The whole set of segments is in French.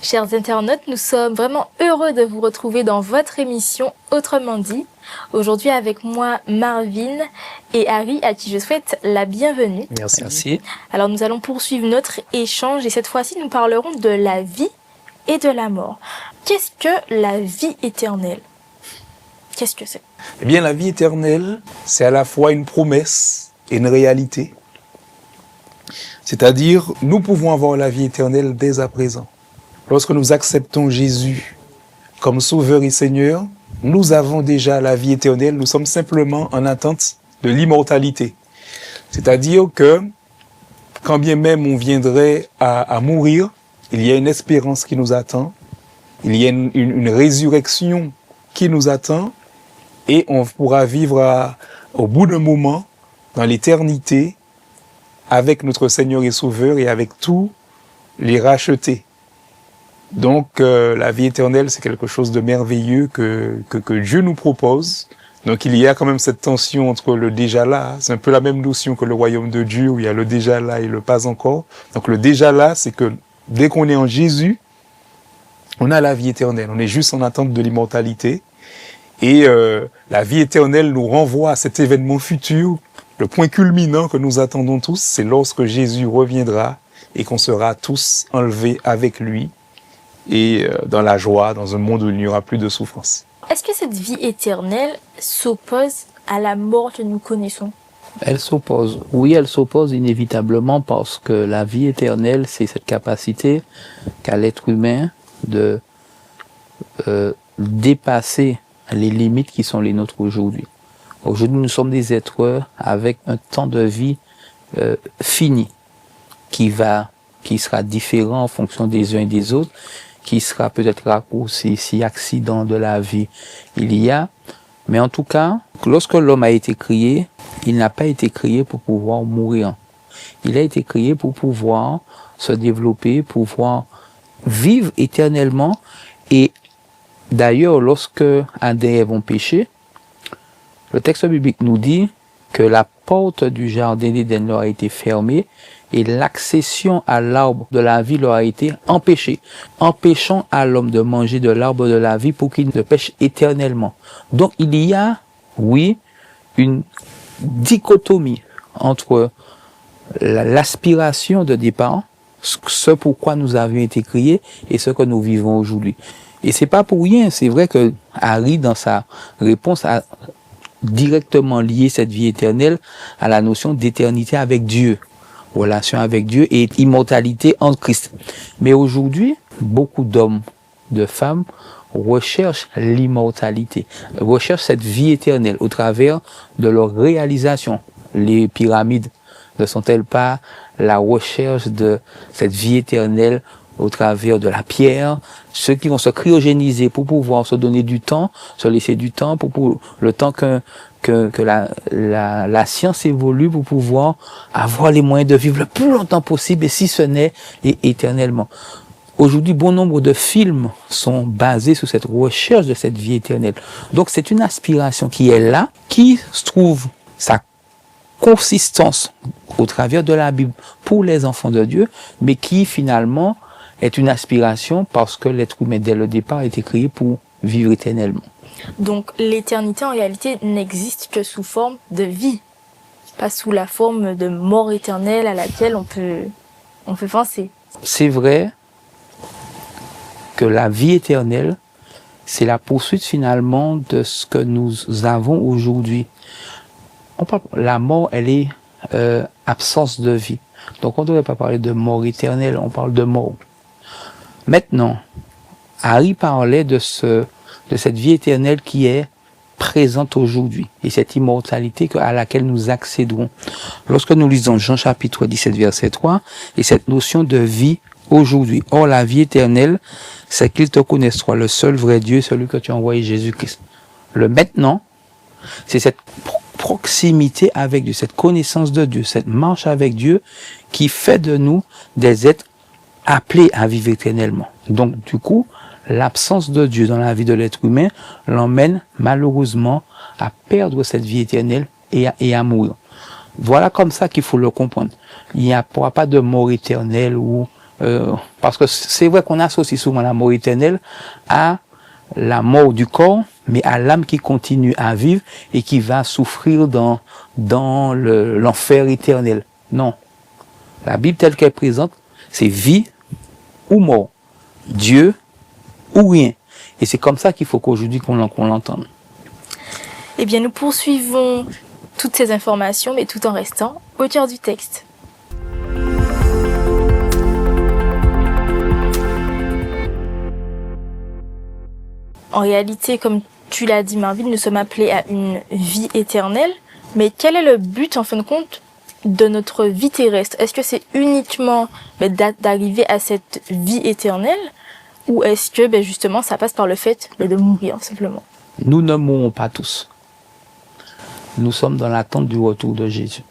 Chers internautes, nous sommes vraiment heureux de vous retrouver dans votre émission Autrement dit. Aujourd'hui avec moi Marvin et Harry à qui je souhaite la bienvenue. Merci. Alors nous allons poursuivre notre échange et cette fois-ci nous parlerons de la vie et de la mort. Qu'est-ce que la vie éternelle? Qu'est-ce que c'est? Eh bien, la vie éternelle, c'est à la fois une promesse et une réalité. C'est-à-dire, nous pouvons avoir la vie éternelle dès à présent. Lorsque nous acceptons Jésus comme Sauveur et Seigneur, nous avons déjà la vie éternelle. Nous sommes simplement en attente de l'immortalité. C'est-à-dire que, quand bien même on viendrait à mourir, il y a une espérance qui nous attend, il y a une résurrection qui nous attend, et on pourra vivre au bout d'un moment, dans l'éternité, avec notre Seigneur et Sauveur et avec tous les rachetés. Donc, la vie éternelle, c'est quelque chose de merveilleux que Dieu nous propose. Donc, il y a quand même cette tension entre le déjà là. C'est un peu la même notion que le royaume de Dieu, où il y a le déjà là et le pas encore. Donc, le déjà là, c'est que dès qu'on est en Jésus, on a la vie éternelle. On est juste en attente de l'immortalité. Et la vie éternelle nous renvoie à cet événement futur. Le point culminant que nous attendons tous, c'est lorsque Jésus reviendra et qu'on sera tous enlevés avec lui. Et dans la joie, dans un monde où il n'y aura plus de souffrance. Est-ce que cette vie éternelle s'oppose à la mort que nous connaissons? Elle s'oppose. Oui, elle s'oppose inévitablement parce que la vie éternelle, c'est cette capacité qu'a l'être humain de dépasser les limites qui sont les nôtres aujourd'hui. Aujourd'hui, nous sommes des êtres avec un temps de vie fini qui sera différent en fonction des uns et des autres, qui sera peut-être raccourci si accident de la vie il y a. Mais en tout cas, lorsque l'homme a été créé, il n'a pas été créé pour pouvoir mourir. Il a été créé pour pouvoir se développer, pour pouvoir vivre éternellement. Et d'ailleurs, lorsque Adam et Ève ont péché, le texte biblique nous dit que la porte du jardin d'Éden leur a été fermée et l'accession à l'arbre de la vie leur a été empêchée, empêchant à l'homme de manger de l'arbre de la vie pour qu'il ne pêche éternellement. Donc il y a, oui, une dichotomie entre l'aspiration de départ, ce pourquoi nous avions été créés et ce que nous vivons aujourd'hui. Et c'est pas pour rien, c'est vrai que Harry, dans sa réponse, a directement lié cette vie éternelle à la notion d'éternité avec Dieu. Relation avec Dieu et immortalité en Christ. Mais aujourd'hui, beaucoup d'hommes, de femmes recherchent l'immortalité, recherchent cette vie éternelle au travers de leur réalisation. Les pyramides ne sont-elles pas la recherche de cette vie éternelle au travers de la pierre? Ceux qui vont se cryogéniser pour pouvoir se donner du temps, se laisser du temps pour le temps que la science évolue pour pouvoir avoir les moyens de vivre le plus longtemps possible et si ce n'est éternellement. Aujourd'hui, bon nombre de films sont basés sur cette recherche de cette vie éternelle. Donc c'est une aspiration qui est là, qui trouve sa consistance au travers de la Bible pour les enfants de Dieu, mais qui finalement est une aspiration parce que l'être humain dès le départ a été créé pour vivre éternellement. Donc l'éternité en réalité n'existe que sous forme de vie, pas sous la forme de mort éternelle à laquelle on peut penser. C'est vrai que la vie éternelle, c'est la poursuite finalement de ce que nous avons aujourd'hui. La mort, elle est absence de vie. Donc on ne devrait pas parler de mort éternelle, on parle de mort. Maintenant, Harry parlait de cette vie éternelle qui est présente aujourd'hui et cette immortalité à laquelle nous accéderons. Lorsque nous lisons Jean chapitre 17 verset 3 et cette notion de vie aujourd'hui. Or la vie éternelle, c'est qu'ils te connaissent toi, le seul vrai Dieu, celui que tu as envoyé Jésus-Christ. Le maintenant, c'est cette proximité avec Dieu, cette connaissance de Dieu, cette marche avec Dieu qui fait de nous des êtres appelés à vivre éternellement. Donc du coup, l'absence de Dieu dans la vie de l'être humain l'emmène malheureusement à perdre cette vie éternelle et à mourir. Voilà comme ça qu'il faut le comprendre. Il n'y aura pas de mort éternelle où parce que c'est vrai qu'on associe souvent la mort éternelle à la mort du corps, mais à l'âme qui continue à vivre et qui va souffrir dans l'enfer éternel. Non. La Bible telle qu'elle présente, c'est vie ou mort, Dieu ou rien. Et c'est comme ça qu'il faut qu'aujourd'hui qu'on l'entende. Eh bien, nous poursuivons toutes ces informations, mais tout en restant au cœur du texte. En réalité, comme tu l'as dit, Marvin, nous sommes appelés à une vie éternelle. Mais quel est le but, en fin de compte, de notre vie terrestre? Est-ce que c'est uniquement d'arriver à cette vie éternelle? Ou est-ce que justement ça passe par le fait de mourir simplement? Nous ne mourrons pas tous. Nous sommes dans l'attente du retour de Jésus.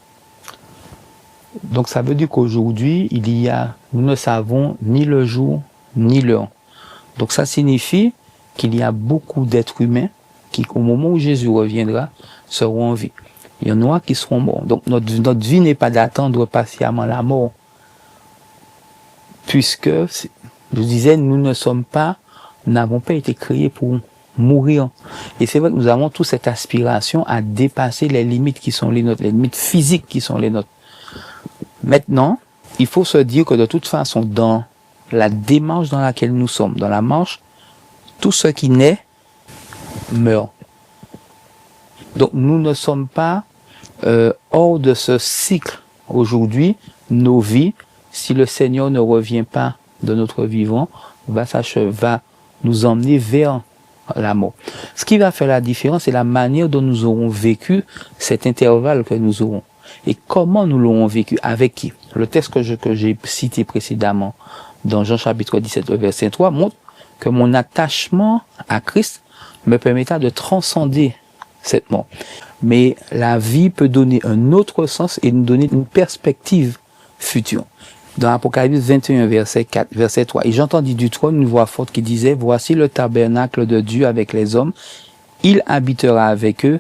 Donc ça veut dire qu'aujourd'hui, nous ne savons ni le jour ni l'heure. Donc ça signifie qu'il y a beaucoup d'êtres humains qui, au moment où Jésus reviendra, seront en vie. Il y en aura qui seront morts. Donc notre vie n'est pas d'attendre patiemment la mort. Puisque, je disais, nous n'avons pas été créés pour mourir. Et c'est vrai que nous avons tous cette aspiration à dépasser les limites qui sont les nôtres, les limites physiques qui sont les nôtres. Maintenant, il faut se dire que de toute façon, dans la démarche dans laquelle nous sommes, dans la marche, tout ce qui naît meurt. Donc nous ne sommes pas hors de ce cycle aujourd'hui. Nos vies, si le Seigneur ne revient pas de notre vivant, va nous emmener vers la mort. Ce qui va faire la différence, c'est la manière dont nous aurons vécu cet intervalle que nous aurons. Et comment nous l'aurons vécu, avec qui? Le texte que j'ai cité précédemment dans Jean chapitre 17, verset 3, montre que mon attachement à Christ me permettra de transcender cette mort. Mais la vie peut donner un autre sens et nous donner une perspective future. Dans Apocalypse 21, verset 4, verset 3, « Et j'entendis du trône une voix forte qui disait, « Voici le tabernacle de Dieu avec les hommes, il habitera avec eux,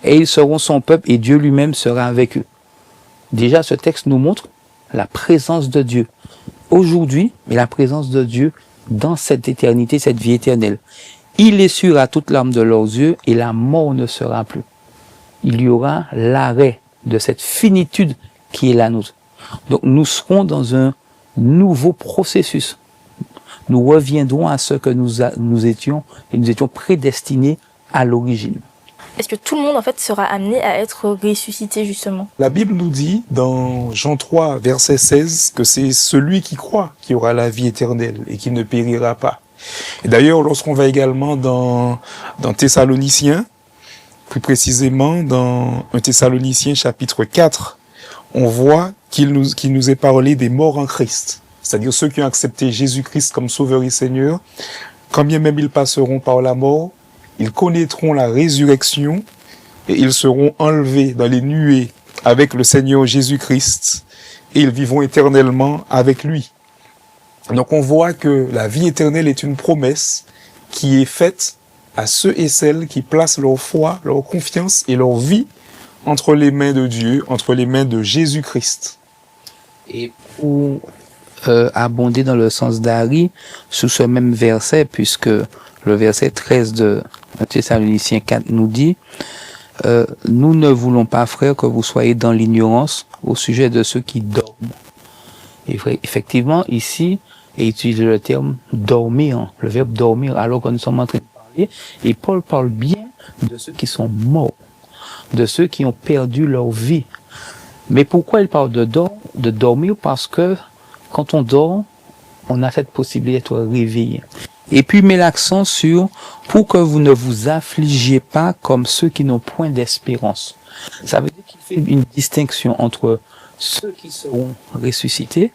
et ils seront son peuple, et Dieu lui-même sera avec eux. » Déjà, ce texte nous montre la présence de Dieu aujourd'hui, mais la présence de Dieu dans cette éternité, cette vie éternelle. Il essuiera toute larme de leurs yeux, et la mort ne sera plus. Il y aura l'arrêt de cette finitude qui est la nôtre. Donc nous serons dans un nouveau processus. Nous reviendrons à ce que nous étions prédestinés à l'origine. Est-ce que tout le monde en fait sera amené à être ressuscité justement? La Bible nous dit dans Jean 3, verset 16, que c'est celui qui croit qui aura la vie éternelle et qui ne périra pas. Et d'ailleurs, lorsqu'on va également dans Thessaloniciens, plus précisément dans 1 Thessaloniciens chapitre 4, on voit qu'il nous est parlé des morts en Christ. C'est-à-dire ceux qui ont accepté Jésus-Christ comme Sauveur et Seigneur, quand bien même ils passeront par la mort, ils connaîtront la résurrection et ils seront enlevés dans les nuées avec le Seigneur Jésus-Christ et ils vivront éternellement avec lui. Donc on voit que la vie éternelle est une promesse qui est faite à ceux et celles qui placent leur foi, leur confiance et leur vie entre les mains de Dieu, entre les mains de Jésus-Christ. Et pour abonder dans le sens d'Harry, sous ce même verset, puisque le verset 13 de Thessaloniciens 4 nous dit « Nous ne voulons pas, frères, que vous soyez dans l'ignorance au sujet de ceux qui dorment. » Et effectivement, ici, est utilisé le terme « dormir », le verbe « dormir », alors que nous sommes en train de parler. Et Paul parle bien de ceux qui sont morts, de ceux qui ont perdu leur vie. Mais pourquoi il parle de dormir? Parce que quand on dort, on a cette possibilité d'être réveillé. Et puis il met l'accent sur « pour que vous ne vous affligiez pas comme ceux qui n'ont point d'espérance ». Ça veut dire qu'il fait une distinction entre ceux qui seront ressuscités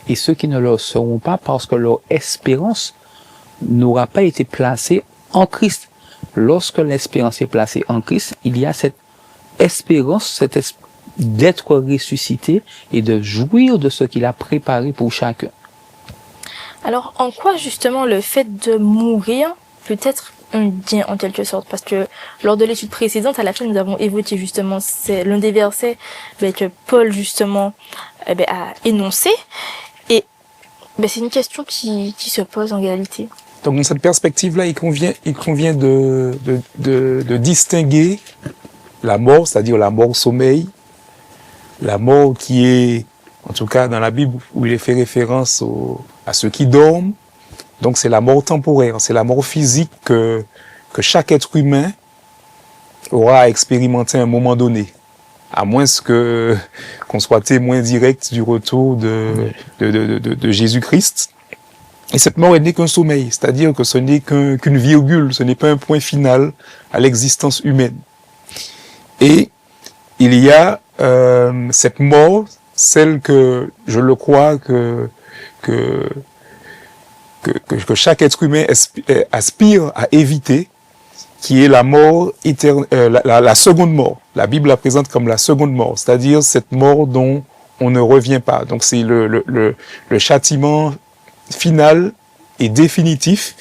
et ceux qui ne le seront pas parce que leur espérance n'aura pas été placée en Christ. Lorsque l'espérance est placée en Christ, il y a cette espérance, d'être ressuscité et de jouir de ce qu'il a préparé pour chacun. Alors, en quoi justement le fait de mourir peut être un bien en quelque sorte? Parce que lors de l'étude précédente, à la fin, nous avons évoqué justement, c'est l'un des versets que Paul justement a énoncé. Et Ben, c'est une question qui se pose en réalité. Donc, dans cette perspective-là, il convient de distinguer la mort, c'est-à-dire la mort au sommeil, la mort qui est, en tout cas dans la Bible, où il est fait référence à ceux qui dorment. Donc, c'est la mort temporaire, c'est la mort physique que chaque être humain aura à expérimenter à un moment donné. À moins qu'on soit témoin direct du retour de Jésus-Christ. Et cette mort, elle n'est qu'un sommeil, c'est-à-dire que ce n'est qu'une virgule, ce n'est pas un point final à l'existence humaine. Et il y a cette mort, celle que je le crois que chaque être humain aspire à éviter, qui est la mort éternelle, la seconde mort. La Bible la présente comme la seconde mort, c'est-à-dire cette mort dont on ne revient pas. Donc c'est le châtiment final et définitif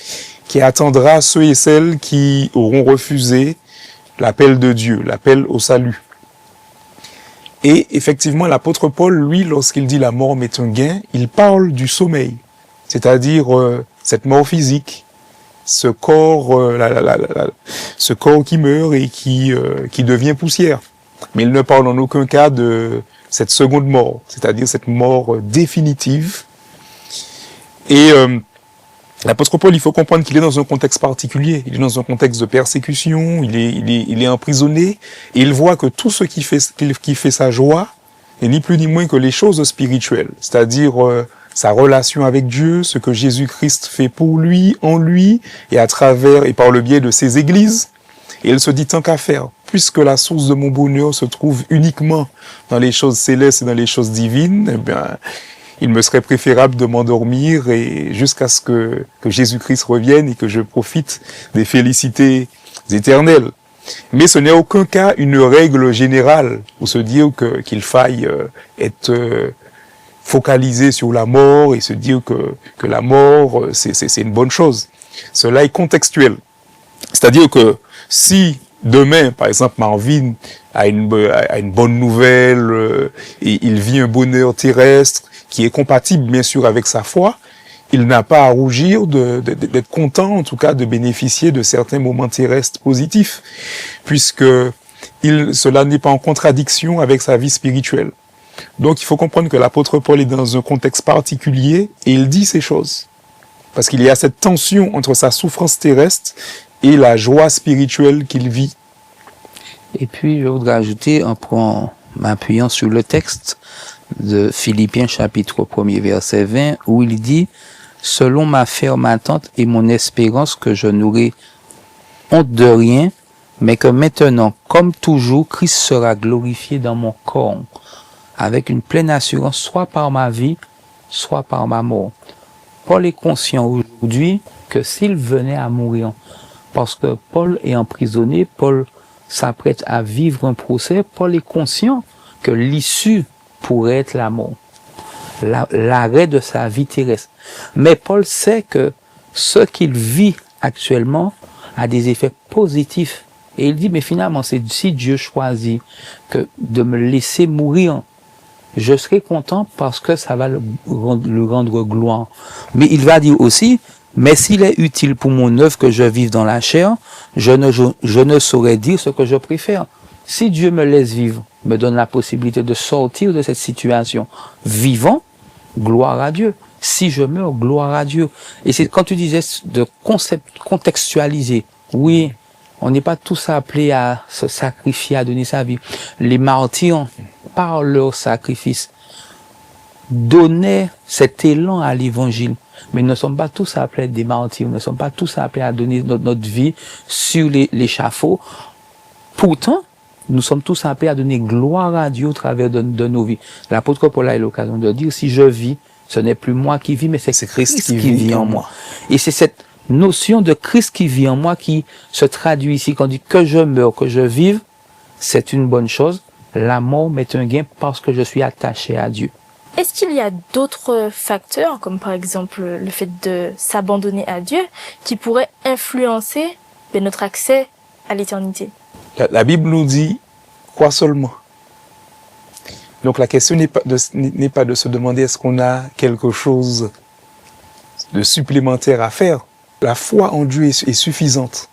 qui attendra ceux et celles qui auront refusé l'appel de Dieu, l'appel au salut. Et effectivement, l'apôtre Paul, lui, lorsqu'il dit la mort m'est un gain, il parle du sommeil, c'est-à-dire cette mort physique, ce corps qui meurt et qui devient poussière. Mais il ne parle en aucun cas de cette seconde mort, c'est-à-dire cette mort définitive. Et l'apôtre Paul, il faut comprendre qu'il est dans un contexte particulier. Il est dans un contexte de persécution, il est emprisonné, et il voit que tout ce qui fait sa joie n'est ni plus ni moins que les choses spirituelles, c'est-à-dire sa relation avec Dieu, ce que Jésus-Christ fait pour lui, en lui, et à travers et par le biais de ses églises. Et il se dit, tant qu'à faire, puisque la source de mon bonheur se trouve uniquement dans les choses célestes et dans les choses divines, eh bien, il me serait préférable de m'endormir et jusqu'à ce que Jésus-Christ revienne et que je profite des félicités éternelles. Mais ce n'est en aucun cas une règle générale pour se dire qu'il faille être focalisé sur la mort et se dire que la mort, c'est une bonne chose. Cela est contextuel. C'est-à-dire que si demain, par exemple, Marvin a une bonne nouvelle et il vit un bonheur terrestre qui est compatible, bien sûr, avec sa foi, il n'a pas à rougir d'être content, en tout cas, de bénéficier de certains moments terrestres positifs, puisque cela n'est pas en contradiction avec sa vie spirituelle. Donc, il faut comprendre que l'apôtre Paul est dans un contexte particulier et il dit ces choses. Parce qu'il y a cette tension entre sa souffrance terrestre et la joie spirituelle qu'il vit. Et puis, je voudrais ajouter, en m'appuyant sur le texte de Philippiens chapitre 1er verset 20, où il dit « Selon ma ferme attente et mon espérance que je n'aurai honte de rien, mais que maintenant, comme toujours, Christ sera glorifié dans mon corps, avec une pleine assurance, soit par ma vie, soit par ma mort. » Paul est conscient aujourd'hui que s'il venait à mourir, parce que Paul est emprisonné, Paul s'apprête à vivre un procès, Paul est conscient que l'issue pourrait être la mort, l'arrêt de sa vie terrestre. Mais Paul sait que ce qu'il vit actuellement a des effets positifs. Et il dit, mais finalement, c'est si Dieu choisit de me laisser mourir, je serai content parce que ça va le rendre gloire. Mais il va dire aussi, mais s'il est utile pour mon œuvre que je vive dans la chair, je ne saurais dire ce que je préfère. Si Dieu me laisse vivre, me donne la possibilité de sortir de cette situation vivant, gloire à Dieu. Si je meurs, gloire à Dieu. Et c'est quand tu disais de contextualiser, oui, on n'est pas tous appelés à se sacrifier, à donner sa vie. Les martyrs, par leur sacrifice, donnaient cet élan à l'évangile. Mais nous ne sommes pas tous appelés à être des martyrs, nous ne sommes pas tous appelés à donner notre vie sur l'échafaud. Pourtant, nous sommes tous appelés à donner gloire à Dieu au travers de nos vies. L'apôtre Paul a eu l'occasion de dire, si je vis, ce n'est plus moi qui vis, mais c'est Christ qui vit en moi. Et c'est cette notion de Christ qui vit en moi qui se traduit ici, quand on dit que je meurs, que je vive, c'est une bonne chose. La mort m'est un gain parce que je suis attaché à Dieu. Est-ce qu'il y a d'autres facteurs, comme par exemple le fait de s'abandonner à Dieu, qui pourraient influencer notre accès à l'éternité? La Bible nous dit, crois seulement. Donc la question n'est pas de se demander est-ce qu'on a quelque chose de supplémentaire à faire. La foi en Dieu est suffisante.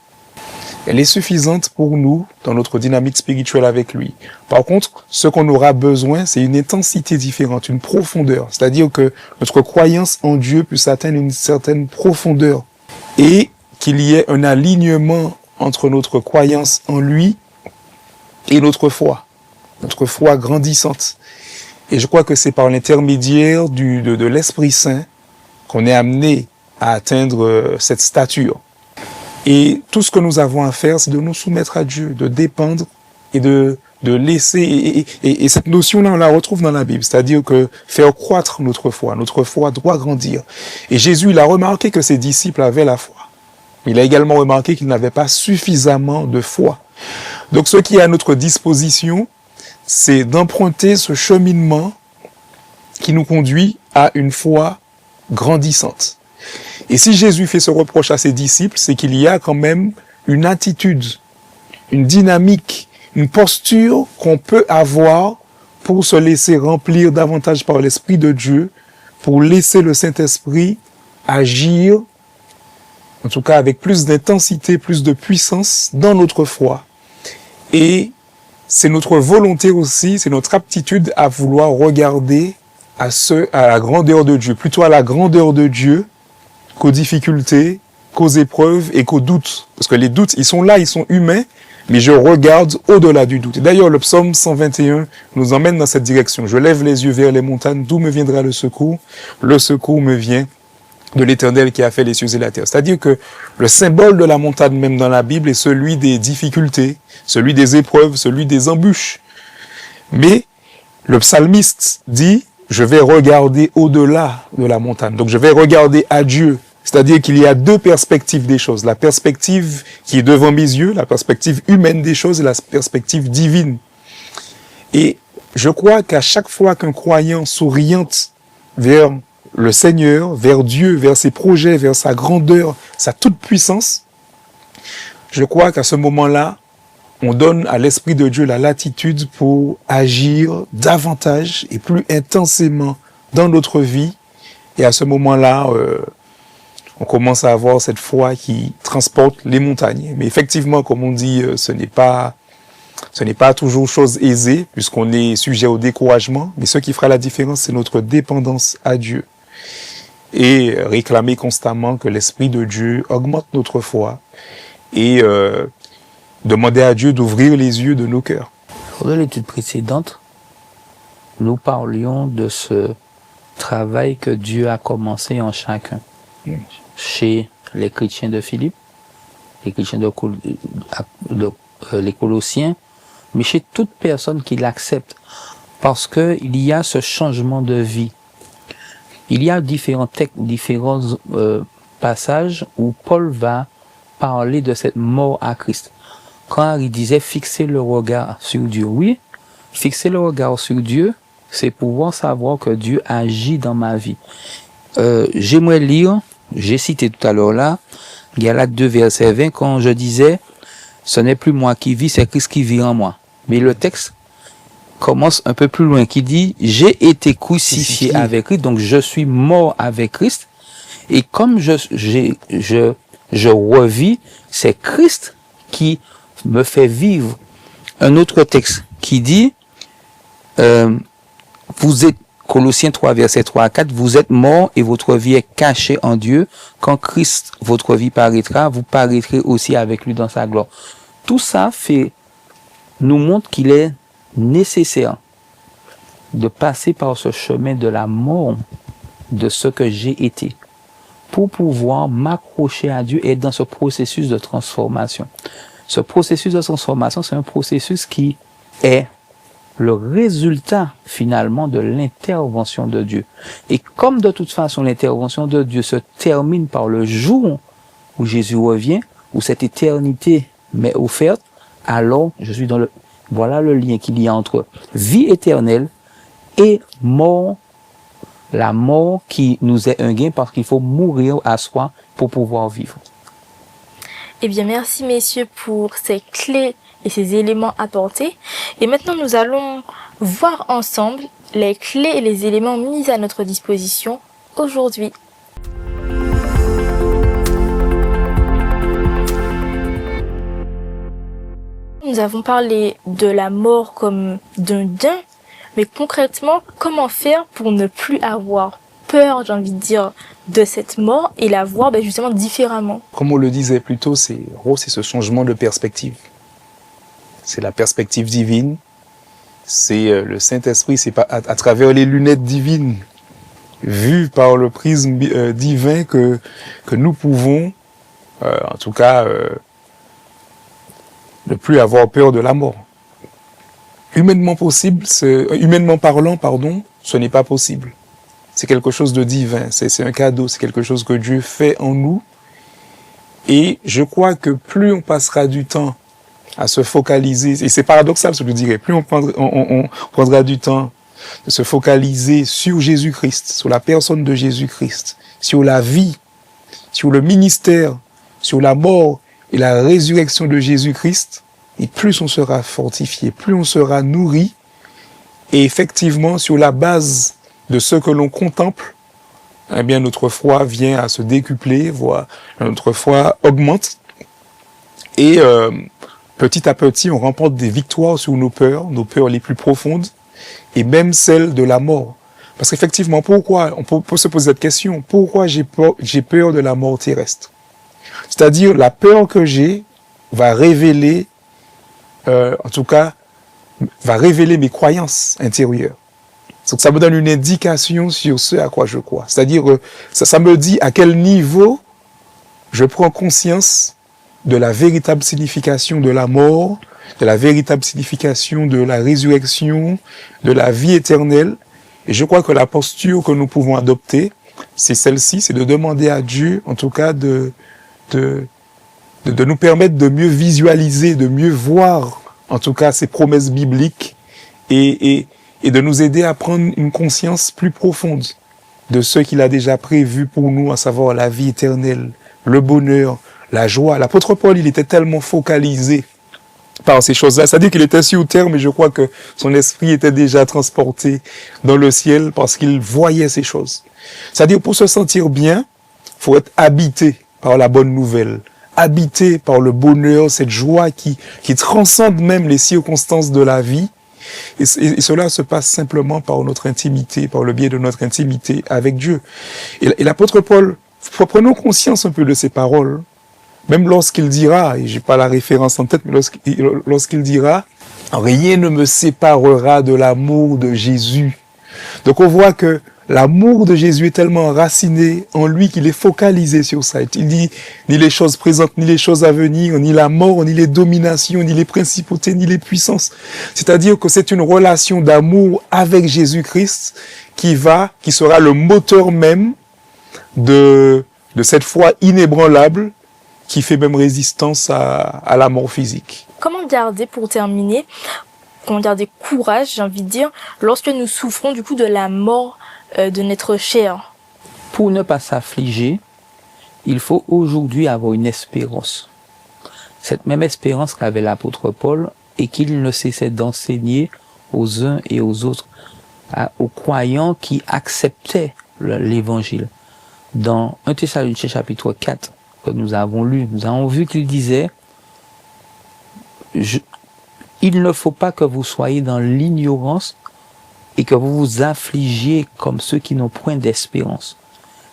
Elle est suffisante pour nous dans notre dynamique spirituelle avec lui. Par contre, ce qu'on aura besoin, c'est une intensité différente, une profondeur. C'est-à-dire que notre croyance en Dieu puisse atteindre une certaine profondeur et qu'il y ait un alignement entre notre croyance en lui et notre foi grandissante. Et je crois que c'est par l'intermédiaire de l'Esprit Saint qu'on est amené à atteindre cette stature. Et tout ce que nous avons à faire, c'est de nous soumettre à Dieu, de dépendre et de laisser. Et cette notion-là, on la retrouve dans la Bible, c'est-à-dire que faire croître notre foi doit grandir. Et Jésus, il a remarqué que ses disciples avaient la foi. Il a également remarqué qu'ils n'avaient pas suffisamment de foi. Donc ce qui est à notre disposition, c'est d'emprunter ce cheminement qui nous conduit à une foi grandissante. Et si Jésus fait ce reproche à ses disciples, c'est qu'il y a quand même une attitude, une dynamique, une posture qu'on peut avoir pour se laisser remplir davantage par l'Esprit de Dieu, pour laisser le Saint-Esprit agir, en tout cas avec plus d'intensité, plus de puissance dans notre foi. Et c'est notre volonté aussi, c'est notre aptitude à vouloir regarder à la grandeur de Dieu, plutôt à la grandeur de Dieu qu'aux difficultés, qu'aux épreuves et qu'aux doutes. Parce que les doutes, ils sont là, ils sont humains, mais je regarde au-delà du doute. D'ailleurs, le psaume 121 nous emmène dans cette direction. Je lève les yeux vers les montagnes, d'où me viendra le secours? Le secours me vient de l'Éternel qui a fait les cieux et la terre. C'est-à-dire que le symbole de la montagne même dans la Bible est celui des difficultés, celui des épreuves, celui des embûches. Mais le psalmiste dit, je vais regarder au-delà de la montagne. Donc je vais regarder à Dieu. C'est-à-dire qu'il y a deux perspectives des choses. La perspective qui est devant mes yeux, la perspective humaine des choses et la perspective divine. Et je crois qu'à chaque fois qu'un croyant s'oriente vers le Seigneur, vers Dieu, vers ses projets, vers sa grandeur, sa toute-puissance, je crois qu'à ce moment-là, on donne à l'Esprit de Dieu la latitude pour agir davantage et plus intensément dans notre vie. Et à ce moment-là, on commence à avoir cette foi qui transporte les montagnes. Mais effectivement, comme on dit, ce n'est pas toujours chose aisée, puisqu'on est sujet au découragement. Mais ce qui fera la différence, c'est notre dépendance à Dieu. Et réclamer constamment que l'Esprit de Dieu augmente notre foi. Et demander à Dieu d'ouvrir les yeux de nos cœurs. Lors de l'étude précédente, nous parlions de ce travail que Dieu a commencé en chacun. Chez les chrétiens de Philippe, les chrétiens les Colossiens, mais chez toute personne qui l'accepte. Parce qu'il y a ce changement de vie. Il y a différents passages où Paul va parler de cette mort à Christ. Quand il disait fixer le regard sur Dieu, oui, fixer le regard sur Dieu, c'est pouvoir savoir que Dieu agit dans ma vie. J'aimerais lire, j'ai cité tout à l'heure là, Galates 2, verset 20, quand je disais, ce n'est plus moi qui vis, c'est Christ qui vit en moi. Mais le texte commence un peu plus loin, qui dit, j'ai été crucifié avec Christ, donc je suis mort avec Christ, et comme je revis, c'est Christ qui me fait vivre. Un autre texte qui dit, vous êtes, Colossiens 3, verset 3 à 4, vous êtes morts et votre vie est cachée en Dieu. Quand Christ, votre vie paraîtra, vous paraîtrez aussi avec lui dans sa gloire. Tout ça nous montre qu'il est nécessaire de passer par ce chemin de la mort de ce que j'ai été pour pouvoir m'accrocher à Dieu et être dans ce processus de transformation. Ce processus de transformation, c'est un processus qui est le résultat finalement de l'intervention de Dieu. Et comme de toute façon l'intervention de Dieu se termine par le jour où Jésus revient, où cette éternité m'est offerte, alors je suis voilà le lien qu'il y a entre vie éternelle et mort, la mort qui nous est un gain parce qu'il faut mourir à soi pour pouvoir vivre. Eh bien, merci messieurs pour ces clés et ces éléments apportés. Et maintenant, nous allons voir ensemble les clés et les éléments mis à notre disposition aujourd'hui. Nous avons parlé de la mort comme d'un gain, mais concrètement, comment faire pour ne plus avoir peur, j'ai envie de dire, de cette mort et la voir justement différemment? Comme on le disait plus tôt, c'est ce changement de perspective. C'est la perspective divine, c'est le Saint-Esprit, c'est pas à travers les lunettes divines, vues par le prisme divin que nous pouvons, en tout cas, ne plus avoir peur de la mort. Humainement parlant, ce n'est pas possible. C'est quelque chose de divin, c'est un cadeau, c'est quelque chose que Dieu fait en nous. Et je crois que plus on passera du temps à se focaliser, et c'est paradoxal ce que je dirais, plus on prendra du temps de se focaliser sur Jésus-Christ, sur la personne de Jésus-Christ, sur la vie, sur le ministère, sur la mort et la résurrection de Jésus-Christ, et plus on sera fortifié, plus on sera nourri, et effectivement, sur la base de ce que l'on contemple, eh bien, notre foi vient à se décupler, voire notre foi augmente, et petit à petit, on remporte des victoires sur nos peurs les plus profondes, et même celles de la mort. Parce qu'effectivement, pourquoi, on peut se poser cette question, pourquoi j'ai peur de la mort terrestre? C'est-à-dire, la peur que j'ai va révéler, en tout cas, va révéler mes croyances intérieures. Donc ça me donne une indication sur ce à quoi je crois. C'est-à-dire, ça me dit à quel niveau je prends conscience de la véritable signification de la mort, de la véritable signification de la résurrection, de la vie éternelle. Et je crois que la posture que nous pouvons adopter, c'est celle-ci, c'est de demander à Dieu, en tout cas, de nous permettre de mieux visualiser, de mieux voir, en tout cas, ces promesses bibliques et de nous aider à prendre une conscience plus profonde de ce qu'il a déjà prévu pour nous, à savoir la vie éternelle, le bonheur, la joie. L'apôtre Paul, il était tellement focalisé par ces choses-là. C'est-à-dire qu'il était sur terre, mais je crois que son esprit était déjà transporté dans le ciel parce qu'il voyait ces choses. C'est-à-dire, pour se sentir bien, il faut être habité par la bonne nouvelle, habité par le bonheur, cette joie qui transcende même les circonstances de la vie. Et cela se passe simplement par notre intimité, par le biais de notre intimité avec Dieu. Et l'apôtre Paul, prenons conscience un peu de ces paroles, même lorsqu'il dira, et j'ai pas la référence en tête, mais lorsqu'il dira, rien ne me séparera de l'amour de Jésus. Donc on voit que l'amour de Jésus est tellement enraciné en lui qu'il est focalisé sur ça. Il dit ni les choses présentes, ni les choses à venir, ni la mort, ni les dominations, ni les principautés, ni les puissances. C'est-à-dire que c'est une relation d'amour avec Jésus-Christ qui sera le moteur même de cette foi inébranlable qui fait même résistance à la mort physique. Comment garder, pour terminer, courage, j'ai envie de dire, lorsque nous souffrons du coup de la mort de notre chair? Pour ne pas s'affliger, il faut aujourd'hui avoir une espérance. Cette même espérance qu'avait l'apôtre Paul et qu'il ne cessait d'enseigner aux uns et aux autres, aux croyants qui acceptaient l'évangile. Dans 1 Thessaloniciens chapitre 4, que nous avons lu, nous avons vu qu'il disait il ne faut pas que vous soyez dans l'ignorance et que vous vous affligiez comme ceux qui n'ont point d'espérance.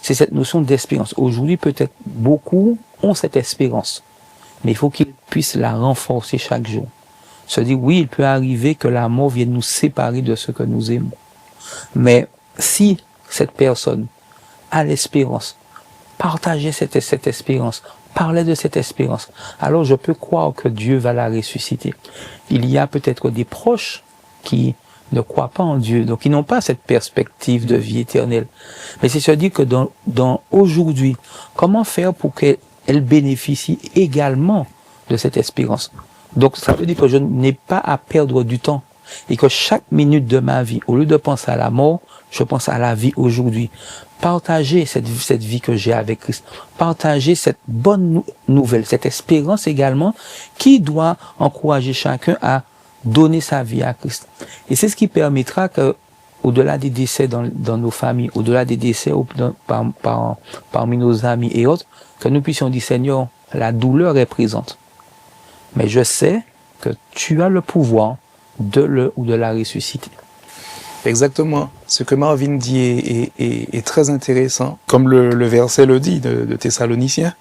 C'est cette notion d'espérance. Aujourd'hui, peut-être beaucoup ont cette espérance, mais il faut qu'ils puissent la renforcer chaque jour. Se dire, oui, il peut arriver que la mort vienne nous séparer de ce que nous aimons. Mais si cette personne a l'espérance, partagez cette espérance, parlez de cette espérance, alors je peux croire que Dieu va la ressusciter. Il y a peut-être des proches qui ne croient pas en Dieu, donc ils n'ont pas cette perspective de vie éternelle. Mais c'est se dire que dans aujourd'hui, comment faire pour qu'elle bénéficie également de cette espérance? Donc ça veut dire que je n'ai pas à perdre du temps et que chaque minute de ma vie, au lieu de penser à la mort, je pense à la vie aujourd'hui. Partager cette vie que j'ai avec Christ. Partager cette bonne nouvelle, cette espérance également qui doit encourager chacun à donner sa vie à Christ. Et c'est ce qui permettra que, au-delà des décès dans nos familles, au-delà des décès parmi nos amis et autres, que nous puissions dire, Seigneur, la douleur est présente. Mais je sais que tu as le pouvoir de le ou de la ressusciter. Exactement. Ce que Marvin dit est très intéressant. Comme le verset le dit de Thessaloniciens,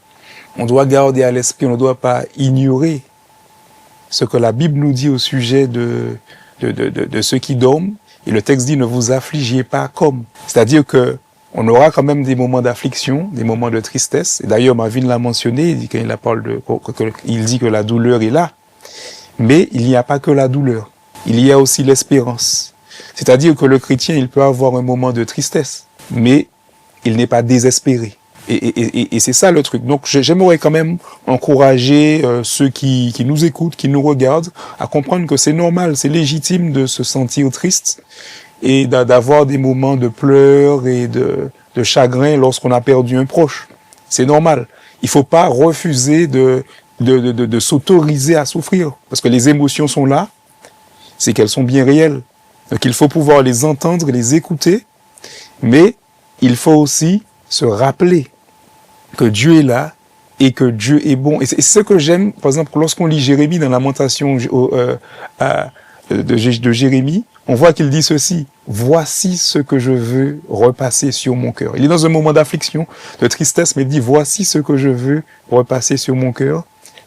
on doit garder à l'esprit, on ne doit pas ignorer ce que la Bible nous dit au sujet de ceux qui dorment. Et le texte dit, ne vous affligiez pas comme. C'est-à-dire que on aura quand même des moments d'affliction, des moments de tristesse. Et d'ailleurs, Marvin l'a mentionné, il dit, quand il dit que la douleur est là. Mais il n'y a pas que la douleur. Il y a aussi l'espérance. C'est-à-dire que le chrétien, il peut avoir un moment de tristesse, mais il n'est pas désespéré. Et c'est ça le truc. Donc j'aimerais quand même encourager ceux qui nous écoutent, qui nous regardent, à comprendre que c'est normal, c'est légitime de se sentir triste et d'avoir des moments de pleurs et de chagrin lorsqu'on a perdu un proche. C'est normal. Il faut pas refuser de s'autoriser à souffrir, parce que les émotions sont là, c'est qu'elles sont bien réelles. Donc il faut pouvoir les entendre, les écouter, mais il faut aussi se rappeler que Dieu est là et que Dieu est bon. Et c'est ce que j'aime, par exemple, lorsqu'on lit Jérémie dans Lamentation de Jérémie, on voit qu'il dit ceci: voici ce que je veux repasser sur mon cœur. Il est dans un moment d'affliction, de tristesse, mais il dit, voici ce que je veux repasser sur mon cœur.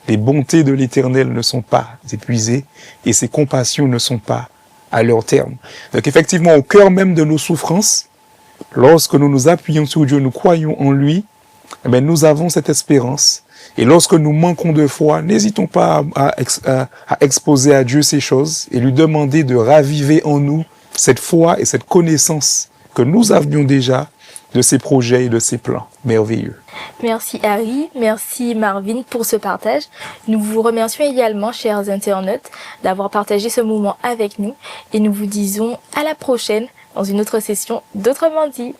Les bontés de l'Éternel ne sont pas épuisées et ses compassions ne sont pas à leur terme. Donc effectivement, au cœur même de nos souffrances, lorsque nous nous appuyons sur Dieu, nous croyons en lui, eh bien, nous avons cette espérance. Et lorsque nous manquons de foi, n'hésitons pas à exposer à Dieu ces choses et lui demander de raviver en nous cette foi et cette connaissance que nous avions déjà de ses projets et de ses plans merveilleux. Merci Harry, merci Marvin pour ce partage. Nous vous remercions également, chers internautes, d'avoir partagé ce moment avec nous et nous vous disons à la prochaine dans une autre session d'Autrement dit.